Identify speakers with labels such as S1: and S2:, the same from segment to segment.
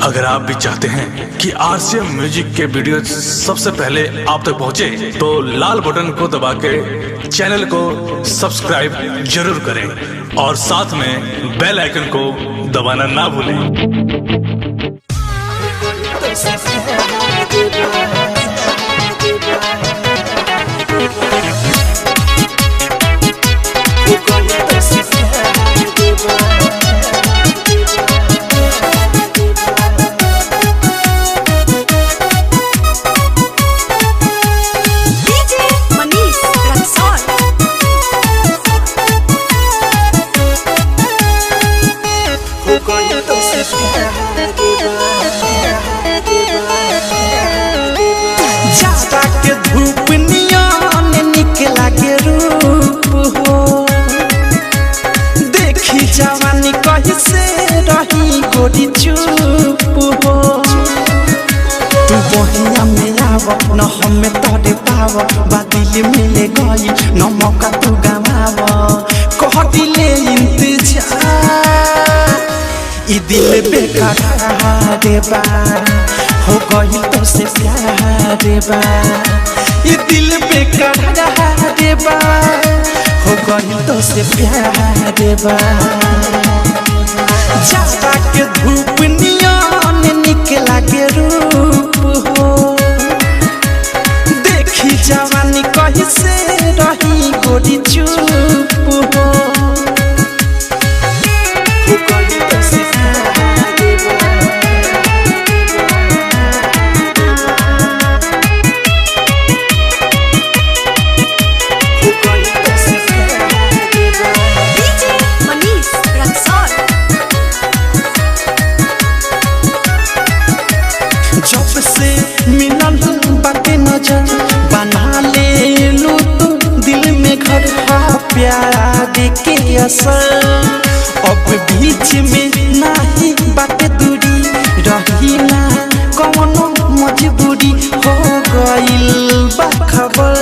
S1: अगर आप भी चाहते हैं कि आरसीएम म्यूजिक के वीडियो सबसे पहले आप तक पहुंचे, तो लाल बटन को दबा के चैनल को सब्सक्राइब जरूर करें और साथ में बेल आइकन को दबाना ना भूलें।
S2: धूप नियन निकला के रूप हो, देखी जवानी कहीं से रही गोरी चुप हो। तू बहिया में आव न हमें तोरे पाव, बादल मिले गई न मौका तू गवाव। कह दिले इंतजार ई दिल बेकार बा, हो गई तो से प्यार बा। ये दिल बेकार बा, हो गई तो से प्यार बा। जाता के धूप नियन निकला के रूप हो, देखी जवानी कहीं से रही गोरी चुप हो। जब से मिलन बाटे नजर बना ले लू तू दिल में घर, प्यार के असर अब बीच में नहीं बाटे दूरी, रही ना कौनो मजबूरी, हो गइल बा खबर।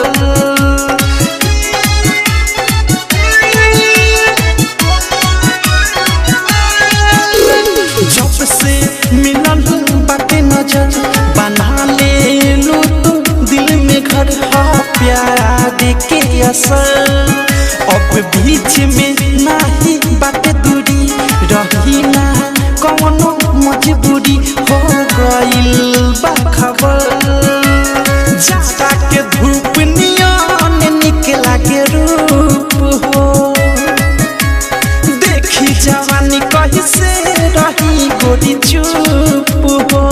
S2: जब से मिलन बाटे नजर बना ले लू तू दिल में घर, प्यार के असर अब बीच में नहीं बाटे दूरी, रही ना कौनो मजबूरी, हो गइल बा खबर। जाता के धूप नियन निकला के रूप हो, देखी जवानी कहीं से रही गोरी चुप हो।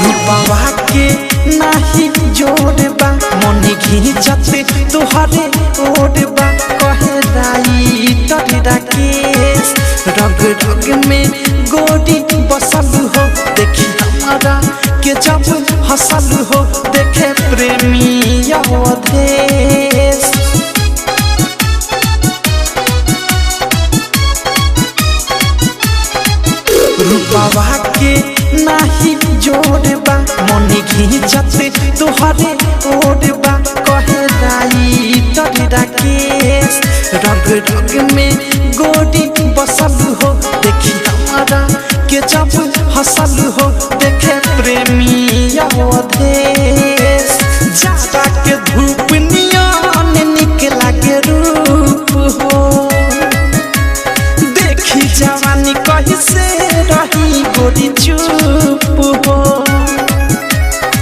S2: रूपवा के नाही जोड़बा, मन घिंचते तुहरे ओढ़बा। कहे राई तोरा केस रग रग में गोरी बसल हो, देखी हमारा के जब हसल हो, देखे प्रेमी अवधेश। रूपवा के नाही जोड़बा, मन घिंचते तुहरे ओढ़बा। कहे राई तोरा केस रग रग में गोरी बसल हो, देखी हमारा के जब हसल हो, देखे प्रेमी अवधेश। जाता के धूप नियन निकला के रूप हो, देखी जवानी कहीं से रही गोरी चुप हो।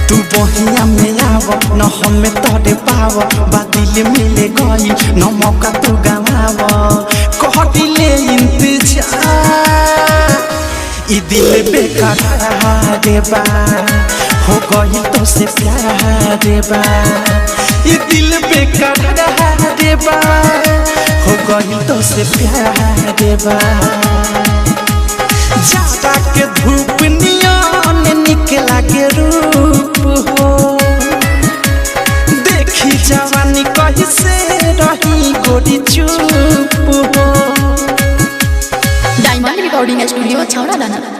S2: तू बहिया में आव न हमें तोरे पाव, बादल मिले गई न मौका तू गवाव। कह दिले इंतजार ई दिल बेकार बा, हो गई तो से प्यार बा। ये दिल बेकार बा, हो गई तो से प्यार बा। जाता के धूप नियन निकला के रूप देखी जवानी कैसे रही गोरी चुप हो।
S3: डायमंड रिकॉर्डिंग स्टूडियो छौड़ा दाना।